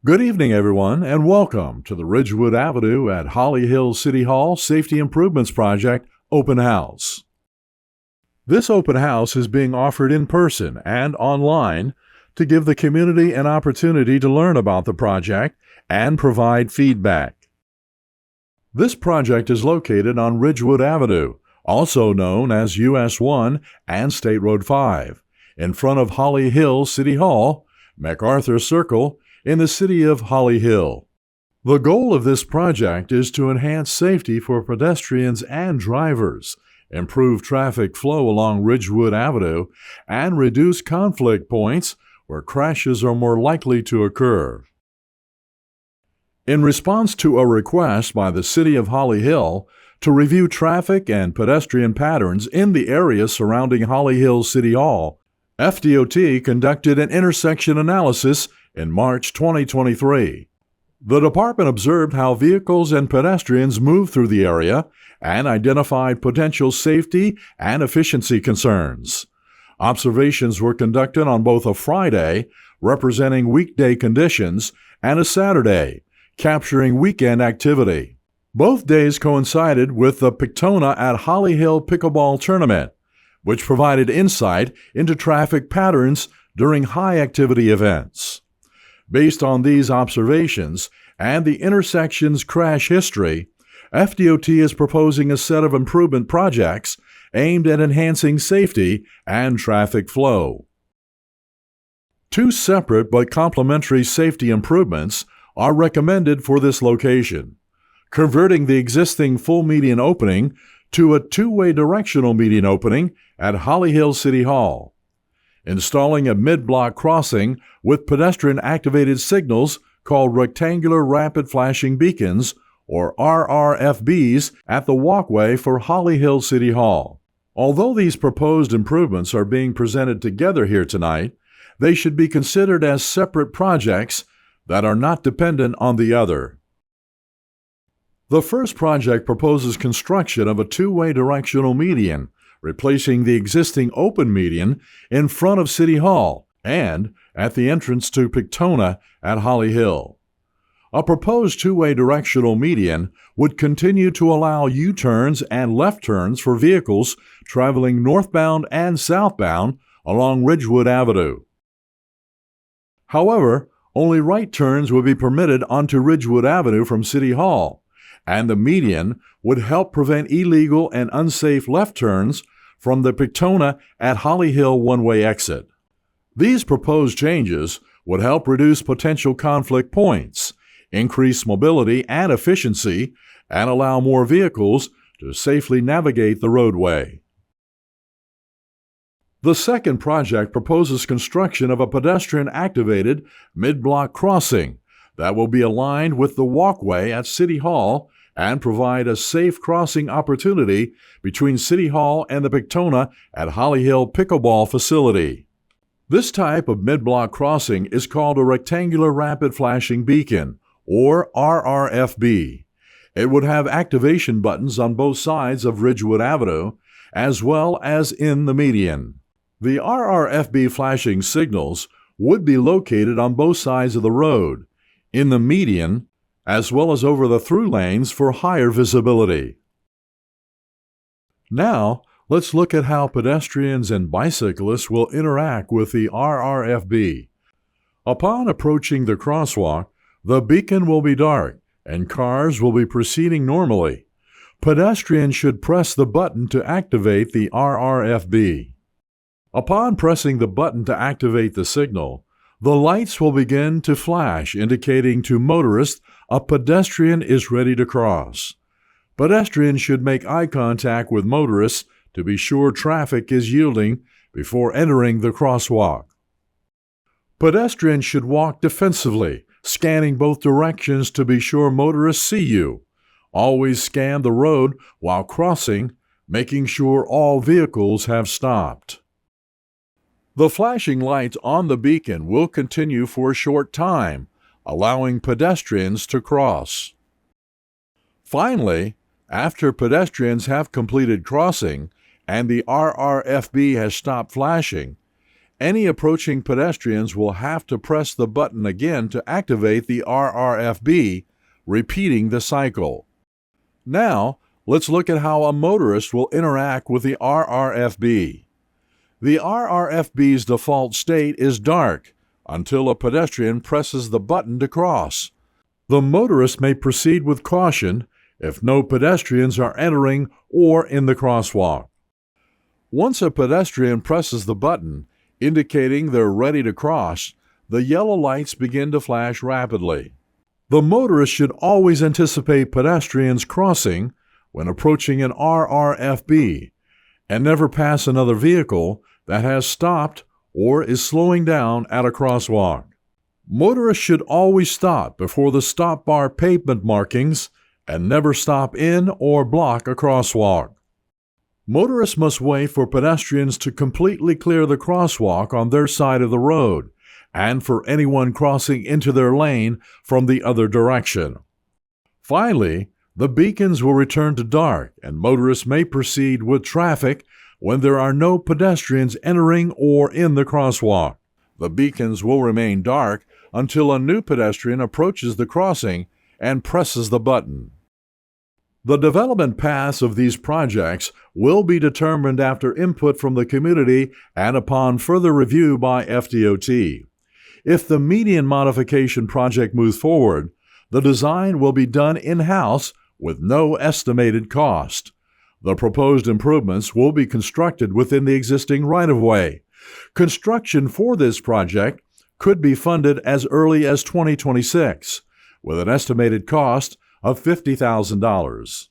Good evening, everyone, and welcome to the Ridgewood Avenue at Holly Hill City Hall Safety Improvements Project Open House. This open house is being offered in person and online to give the community an opportunity to learn about the project and provide feedback. This project is located on Ridgewood Avenue, also known as US 1 and State Road 5, in front of Holly Hill City Hall, MacArthur Circle, in the city of Holly Hill. The goal of this project is to enhance safety for pedestrians and drivers, improve traffic flow along Ridgewood Avenue, and reduce conflict points where crashes are more likely to occur. In response to a request by the City of Holly Hill to review traffic and pedestrian patterns in the area surrounding Holly Hill City Hall, FDOT conducted an intersection analysis in March 2023. The department observed how vehicles and pedestrians move through the area and identified potential safety and efficiency concerns. Observations were conducted on both a Friday, representing weekday conditions, and a Saturday, capturing weekend activity. Both days coincided with the Pictona at Holly Hill Pickleball Tournament, which provided insight into traffic patterns during high-activity events. Based on these observations and the intersection's crash history, FDOT is proposing a set of improvement projects aimed at enhancing safety and traffic flow. Two separate but complementary safety improvements are recommended for this location: converting the existing full median opening to a two-way directional median opening at Holly Hill City Hall, installing a mid-block crossing with pedestrian-activated signals called Rectangular Rapid Flashing Beacons, or RRFBs, at the walkway for Holly Hill City Hall. Although these proposed improvements are being presented together here tonight, they should be considered as separate projects that are not dependent on the other. The first project proposes construction of a two-way directional median, replacing the existing open median in front of City Hall and at the entrance to Pictona at Holly Hill. A proposed two-way directional median would continue to allow U-turns and left turns for vehicles traveling northbound and southbound along Ridgewood Avenue. However, only right turns would be permitted onto Ridgewood Avenue from City Hall, and the median would help prevent illegal and unsafe left turns from the Pictona at Holly Hill one-way exit. These proposed changes would help reduce potential conflict points, increase mobility and efficiency, and allow more vehicles to safely navigate the roadway. The second project proposes construction of a pedestrian-activated mid-block crossing that will be aligned with the walkway at City Hall and provide a safe crossing opportunity between City Hall and the Pictona at Holly Hill Pickleball Facility. This type of mid-block crossing is called a Rectangular Rapid Flashing Beacon, or RRFB. It would have activation buttons on both sides of Ridgewood Avenue, as well as in the median. The RRFB flashing signals would be located on both sides of the road, in the median, as well as over the through lanes for higher visibility. Now, let's look at how pedestrians and bicyclists will interact with the RRFB. Upon approaching the crosswalk, the beacon will be dark and cars will be proceeding normally. Pedestrians should press the button to activate the RRFB. Upon pressing the button to activate the signal, the lights will begin to flash, indicating to motorists a pedestrian is ready to cross. Pedestrians should make eye contact with motorists to be sure traffic is yielding before entering the crosswalk. Pedestrians should walk defensively, scanning both directions to be sure motorists see you. Always scan the road while crossing, making sure all vehicles have stopped. The flashing lights on the beacon will continue for a short time, allowing pedestrians to cross. Finally, after pedestrians have completed crossing and the RRFB has stopped flashing, Any approaching pedestrians will have to press the button again to activate the RRFB, repeating the cycle. Now, let's look at how a motorist will interact with the RRFB. The RRFB's default state is dark until a pedestrian presses the button to cross. The motorist may proceed with caution if no pedestrians are entering or in the crosswalk. Once a pedestrian presses the button, indicating they're ready to cross, the yellow lights begin to flash rapidly. The motorist should always anticipate pedestrians crossing when approaching an RRFB and never pass another vehicle that has stopped or is slowing down at a crosswalk. Motorists should always stop before the stop bar pavement markings and never stop in or block a crosswalk. Motorists must wait for pedestrians to completely clear the crosswalk on their side of the road and for anyone crossing into their lane from the other direction. Finally, the beacons will return to dark and motorists may proceed with traffic when there are no pedestrians entering or in the crosswalk. The beacons will remain dark until a new pedestrian approaches the crossing and presses the button. The development paths of these projects will be determined after input from the community and upon further review by FDOT. If the median modification project moves forward, the design will be done in-house with no estimated cost. The proposed improvements will be constructed within the existing right-of-way. Construction for this project could be funded as early as 2026, with an estimated cost of $50,000.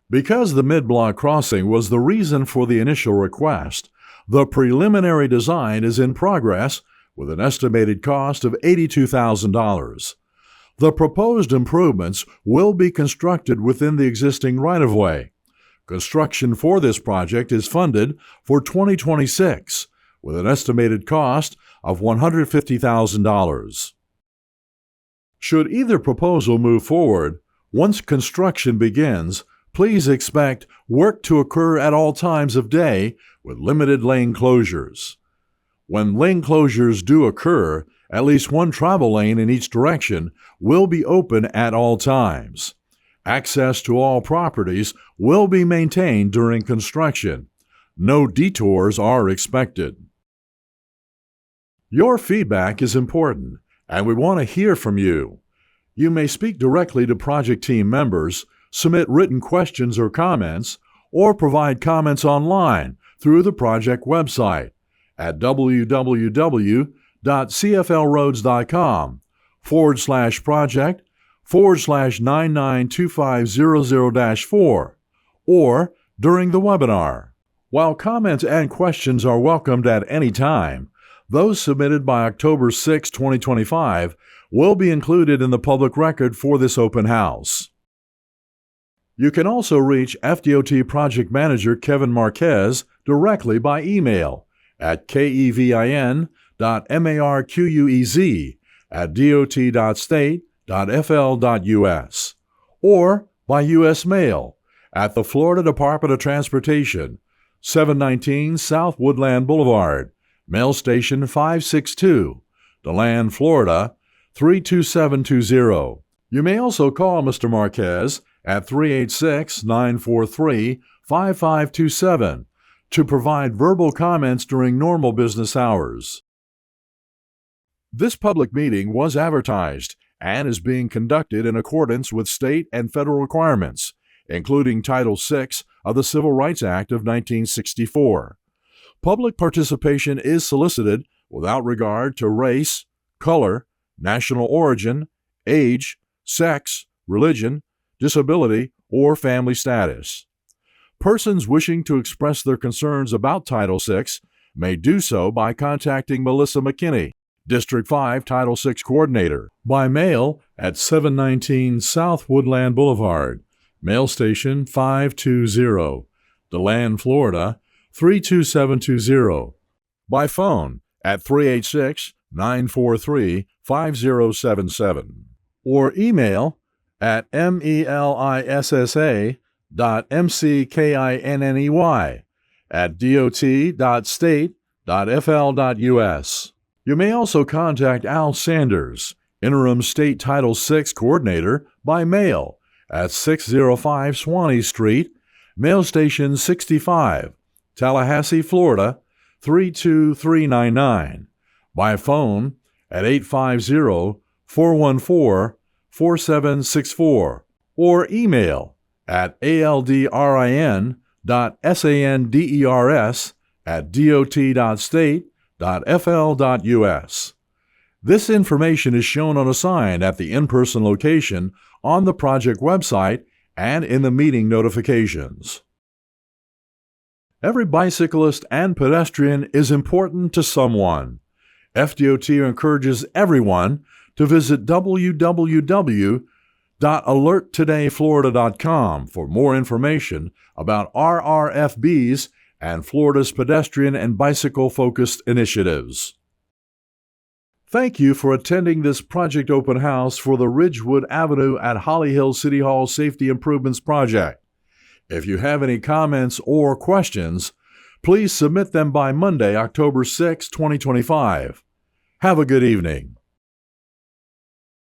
Because the mid-block crossing was the reason for the initial request, the preliminary design is in progress with an estimated cost of $82,000. The proposed improvements will be constructed within the existing right-of-way. Construction for this project is funded for 2026 with an estimated cost of $150,000. Should either proposal move forward, once construction begins, please expect work to occur at all times of day with limited lane closures. When lane closures do occur, at least one travel lane in each direction will be open at all times. Access to all properties will be maintained during construction. No detours are expected. Your feedback is important, and we want to hear from you. You may speak directly to project team members, submit written questions or comments, or provide comments online through the project website at www.cflroads.com/project/992500-4 or during the webinar. While comments and questions are welcomed at any time, those submitted by October 6, 2025 will be included in the public record for this open house. You can also reach FDOT Project Manager Kevin Marquez directly by email at kevin.marquez@dot.state.fl.us or by U.S. mail at the Florida Department of Transportation, 719 South Woodland Boulevard, Mail Station 562, DeLand, Florida 32720. You may also call Mr. Marquez at 386-943-5527 to provide verbal comments during normal business hours. This public meeting was advertised and is being conducted in accordance with state and federal requirements, including Title VI of the Civil Rights Act of 1964. Public participation is solicited without regard to race, color, national origin, age, sex, religion, disability, or family status. Persons wishing to express their concerns about Title VI may do so by contacting Melissa McKinney, District 5 Title VI Coordinator, by mail at 719 South Woodland Boulevard, Mail Station 520, DeLand, Florida 32720, by phone at 386-943-5077, or email at melissa.mckinney@dot.state.fl.us. You may also contact Al Sanders, Interim State Title VI Coordinator, by mail at 605 Swanee Street, Mail Station 65, Tallahassee, Florida 32399, by phone at 850-414-4764, or email at aldrin.sanders@dot.state.fl.us. This information is shown on a sign at the in-person location, on the project website, and in the meeting notifications. Every bicyclist and pedestrian is important to someone. FDOT encourages everyone to visit www.alerttodayflorida.com for more information about RRFBs and Florida's pedestrian and bicycle-focused initiatives. Thank you for attending this project open house for the Ridgewood Avenue at Holly Hill City Hall Safety Improvements Project. If you have any comments or questions, please submit them by Monday, October 6, 2025. Have a good evening.